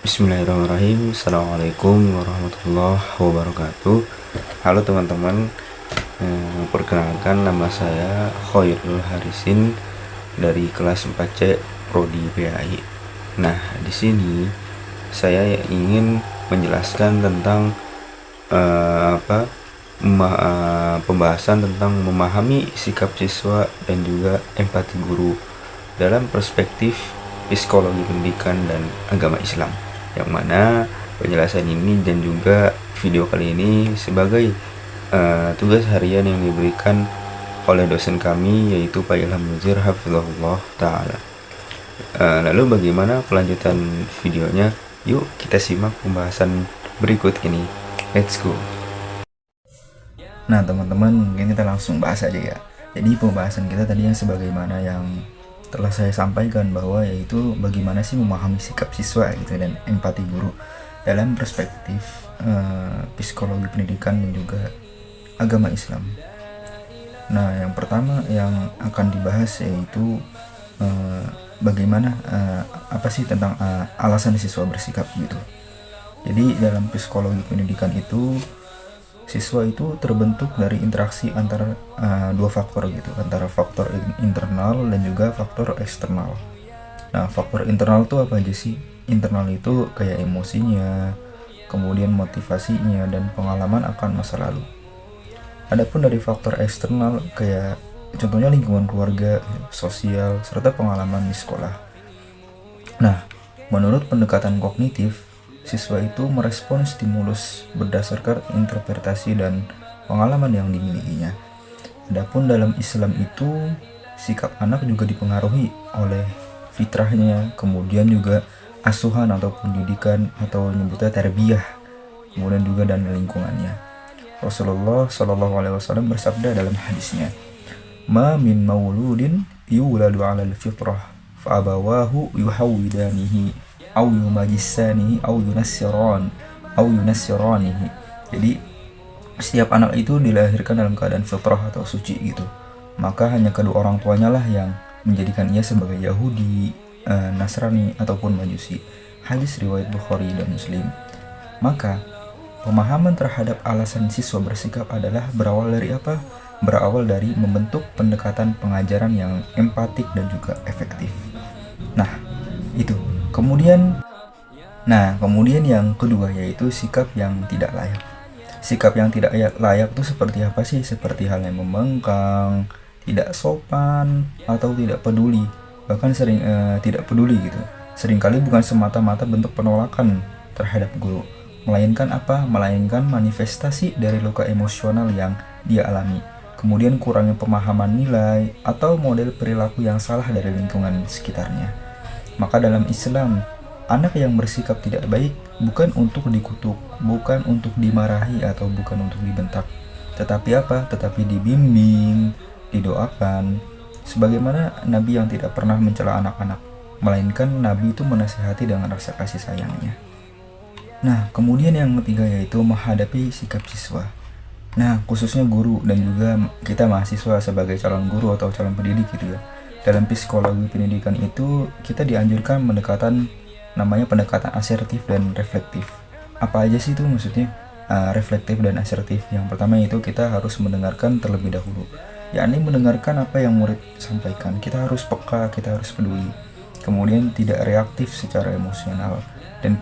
Bismillahirrahmanirrahim. Assalamualaikum warahmatullahi wabarakatuh. Halo teman-teman, perkenalkan nama saya Khoirul Harisin dari kelas 4C Prodi PAI. Nah, di sini saya ingin menjelaskan tentang pembahasan tentang memahami sikap siswa dan juga empati guru dalam perspektif psikologi pendidikan dan agama Islam, yang mana penjelasan ini dan juga video kali ini sebagai tugas harian yang diberikan oleh dosen kami, yaitu Pak Ilham Nuzir hafizahullah ta'ala. Lalu bagaimana kelanjutan videonya? Yuk kita simak pembahasan berikut ini. Let's go. Nah teman-teman, mungkin kita langsung bahas aja ya. Jadi pembahasan kita tadi yang sebagaimana yang telah saya sampaikan, bahwa yaitu bagaimana sih memahami sikap siswa gitu dan empati guru dalam perspektif psikologi pendidikan dan juga agama Islam. Nah, yang pertama yang akan dibahas yaitu bagaimana apa sih tentang alasan siswa bersikap gitu. Jadi dalam psikologi pendidikan itu, siswa itu terbentuk dari interaksi antara dua faktor gitu, antara faktor internal dan juga faktor eksternal. Nah, faktor internal itu apa aja sih? Internal itu kayak emosinya, kemudian motivasinya, dan pengalaman akan masa lalu. Adapun dari faktor eksternal kayak contohnya lingkungan keluarga, sosial, serta pengalaman di sekolah. Nah, menurut pendekatan kognitif, siswa itu merespon stimulus berdasarkan interpretasi dan pengalaman yang dimilikinya. Adapun dalam Islam itu, sikap anak juga dipengaruhi oleh fitrahnya, kemudian juga asuhan atau pendidikan atau nyebutnya tarbiyah, kemudian juga dan lingkungannya. Rasulullah Shallallahu Alaihi Wasallam bersabda dalam hadisnya, "Ma min mauludin yuladu 'alal fitrah, fa abawahu yuhawidanihi au yumajisanihi au yunassiranihi." Jadi setiap anak itu dilahirkan dalam keadaan fitrah atau suci gitu. Maka hanya kedua orang tuanya lah yang menjadikan ia sebagai Yahudi, Nasrani ataupun Majusi. Hadis riwayat Bukhari dan Muslim. Maka pemahaman terhadap alasan siswa bersikap adalah berawal dari apa? Berawal dari membentuk pendekatan pengajaran yang empatik dan juga efektif. Nah, itu. Kemudian yang kedua yaitu sikap yang tidak layak. Sikap yang tidak layak itu seperti apa sih? Seperti halnya membangkang, tidak sopan, atau tidak peduli. Bahkan sering tidak peduli gitu. Seringkali bukan semata-mata bentuk penolakan terhadap guru, melainkan apa? Melainkan manifestasi dari luka emosional yang dia alami. Kemudian kurangnya pemahaman nilai atau model perilaku yang salah dari lingkungan sekitarnya. Maka dalam Islam, anak yang bersikap tidak baik bukan untuk dikutuk, bukan untuk dimarahi, atau bukan untuk dibentak. Tetapi apa? Tetapi dibimbing, didoakan. Sebagaimana Nabi yang tidak pernah mencela anak-anak, melainkan Nabi itu menasihati dengan rasa kasih sayangnya. Nah, kemudian yang ketiga yaitu menghadapi sikap siswa. Nah, khususnya guru dan juga kita mahasiswa sebagai calon guru atau calon pendidik gitu ya. Dalam psikologi pendidikan itu kita dianjurkan namanya pendekatan asertif dan reflektif. Apa aja sih itu maksudnya? Reflektif dan asertif. Yang pertama itu kita harus mendengarkan terlebih dahulu, yakni mendengarkan apa yang murid sampaikan. Kita harus peka, kita harus peduli. Kemudian tidak reaktif secara emosional, dan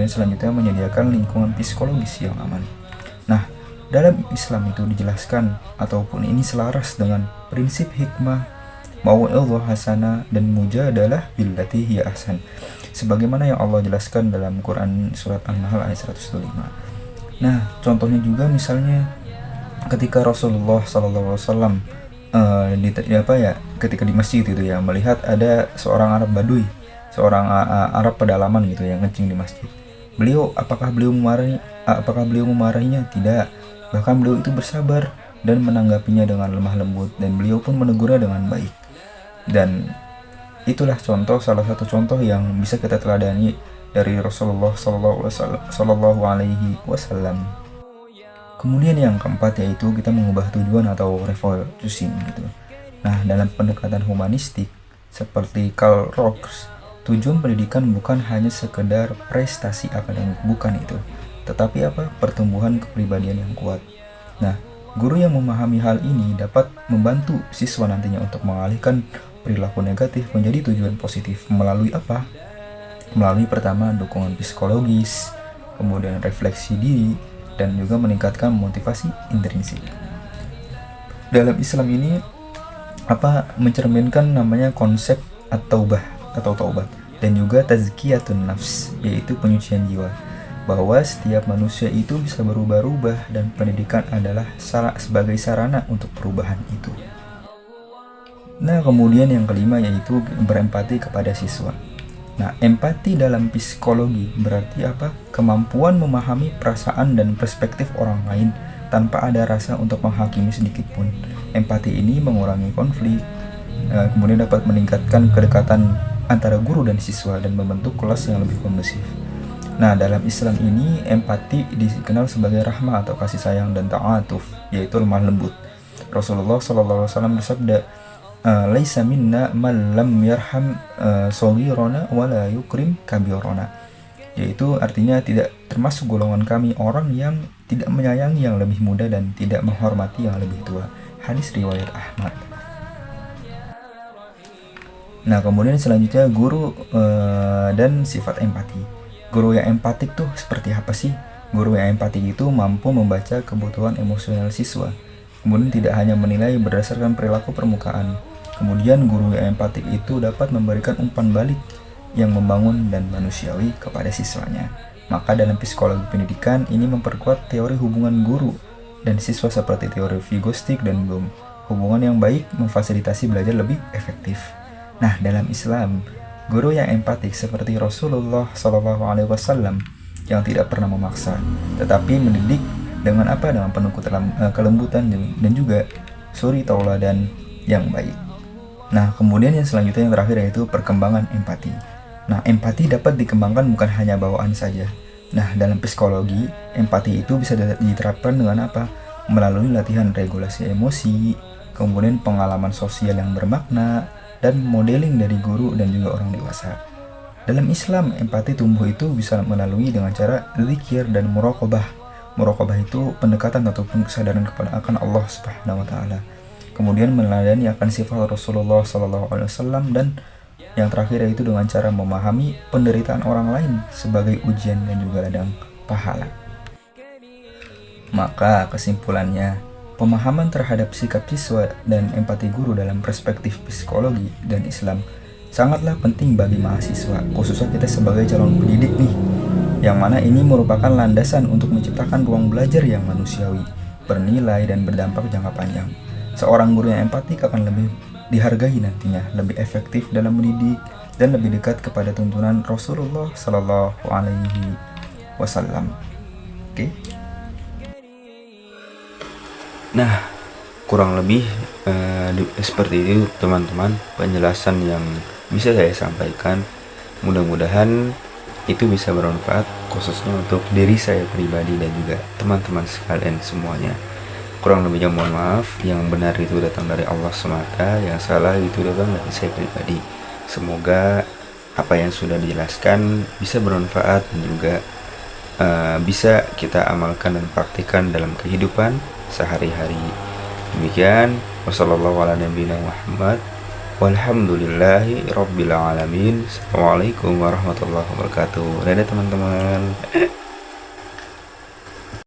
selanjutnya menyediakan lingkungan psikologis yang aman. Nah, dalam Islam itu dijelaskan ataupun ini selaras dengan prinsip hikmah, mau'izah hasanah, dan mujadalah billati hiya ahsan, sebagaimana yang Allah jelaskan dalam Quran surat An-Nahl ayat 105. Nah, contohnya juga misalnya ketika Rasulullah SAW ketika di masjid itu ya, melihat ada seorang Arab Badui, seorang Arab pedalaman gitu yang ngencing di masjid. Apakah beliau memarahinya? Tidak. Bahkan beliau itu bersabar dan menanggapinya dengan lemah lembut, dan beliau pun menegurnya dengan baik. Dan itulah salah satu contoh yang bisa kita teladani dari Rasulullah Sallallahu Alaihi Wasallam. Kemudian yang keempat yaitu kita mengubah tujuan atau refocusing gitu. Nah, dalam pendekatan humanistik seperti Karl Rogers tujuan pendidikan bukan hanya sekedar prestasi akademik, bukan itu, tetapi pertumbuhan kepribadian yang kuat. Nah, guru yang memahami hal ini dapat membantu siswa nantinya untuk mengalihkan perilaku negatif menjadi tujuan positif melalui melalui pertama dukungan psikologis, kemudian refleksi diri, dan juga meningkatkan motivasi intrinsik. Dalam Islam ini mencerminkan namanya konsep at-taubah atau taubat, dan juga tazkiyatun nafs, yaitu penyucian jiwa, bahwa setiap manusia itu bisa berubah-ubah dan pendidikan adalah sebagai sarana untuk perubahan itu. Nah, kemudian yang kelima yaitu berempati kepada siswa. Nah, empati dalam psikologi berarti kemampuan memahami perasaan dan perspektif orang lain tanpa ada rasa untuk menghakimi sedikit pun. Empati ini mengurangi konflik, kemudian dapat meningkatkan kedekatan antara guru dan siswa dan membentuk kelas yang lebih kondusif. Nah, dalam Islam ini empati dikenal sebagai rahmah atau kasih sayang dan ta'atuf, yaitu lemah lembut. Rasulullah SAW bersabda, "Laisa minna man lam yarham shaghirana wa la yukrim kabirana." Yaitu artinya tidak termasuk golongan kami orang yang tidak menyayangi yang lebih muda dan tidak menghormati yang lebih tua. Hadis riwayat Ahmad. Nah, kemudian selanjutnya guru dan sifat empati. Guru yang empatik tuh seperti apa sih? Guru yang empatik itu mampu membaca kebutuhan emosional siswa, kemudian tidak hanya menilai berdasarkan perilaku permukaan. Kemudian guru yang empatik itu dapat memberikan umpan balik yang membangun dan manusiawi kepada siswanya. Maka dalam psikologi pendidikan ini memperkuat teori hubungan guru dan siswa seperti teori Vygotsky dan Bloom. Hubungan yang baik memfasilitasi belajar lebih efektif. Nah, dalam Islam, guru yang empatik seperti Rasulullah SAW yang tidak pernah memaksa, tetapi mendidik dengan dengan penuh kelembutan dan juga suri tauladan yang baik. Nah, kemudian yang selanjutnya yang terakhir yaitu perkembangan empati. Nah, empati dapat dikembangkan bukan hanya bawaan saja. Nah, dalam psikologi, empati itu bisa diterapkan dengan melalui latihan regulasi emosi, kemudian pengalaman sosial yang bermakna, dan modeling dari guru dan juga orang dewasa. Dalam Islam, empati tumbuh itu bisa melalui dengan cara zikir dan muraqabah. Muraqabah itu pendekatan ataupun kesadaran akan Allah Subhanahu wa taala. Kemudian meneladani akan sifat Rasulullah SAW, dan yang terakhir yaitu dengan cara memahami penderitaan orang lain sebagai ujian dan juga ladang pahala. Maka kesimpulannya, pemahaman terhadap sikap siswa dan empati guru dalam perspektif psikologi dan Islam sangatlah penting bagi mahasiswa, khususnya kita sebagai calon pendidik nih, yang mana ini merupakan landasan untuk menciptakan ruang belajar yang manusiawi, bernilai dan berdampak jangka panjang. Seorang guru yang empatik akan lebih dihargai nantinya, lebih efektif dalam mendidik, dan lebih dekat kepada tuntunan Rasulullah Sallallahu Alaihi Wasallam. Oke. Nah, kurang lebih seperti itu teman-teman penjelasan yang bisa saya sampaikan. Mudah-mudahan itu bisa bermanfaat khususnya untuk diri saya pribadi dan juga teman-teman sekalian semuanya. Kurang lebihnya mohon maaf, yang benar itu datang dari Allah semata, yang salah itu datang dari saya pribadi. Semoga apa yang sudah dijelaskan bisa bermanfaat dan juga bisa kita amalkan dan praktikkan dalam kehidupan sehari-hari. Demikian, wassalamualaikum warahmatullahi wabarakatuh. Dadah teman-teman.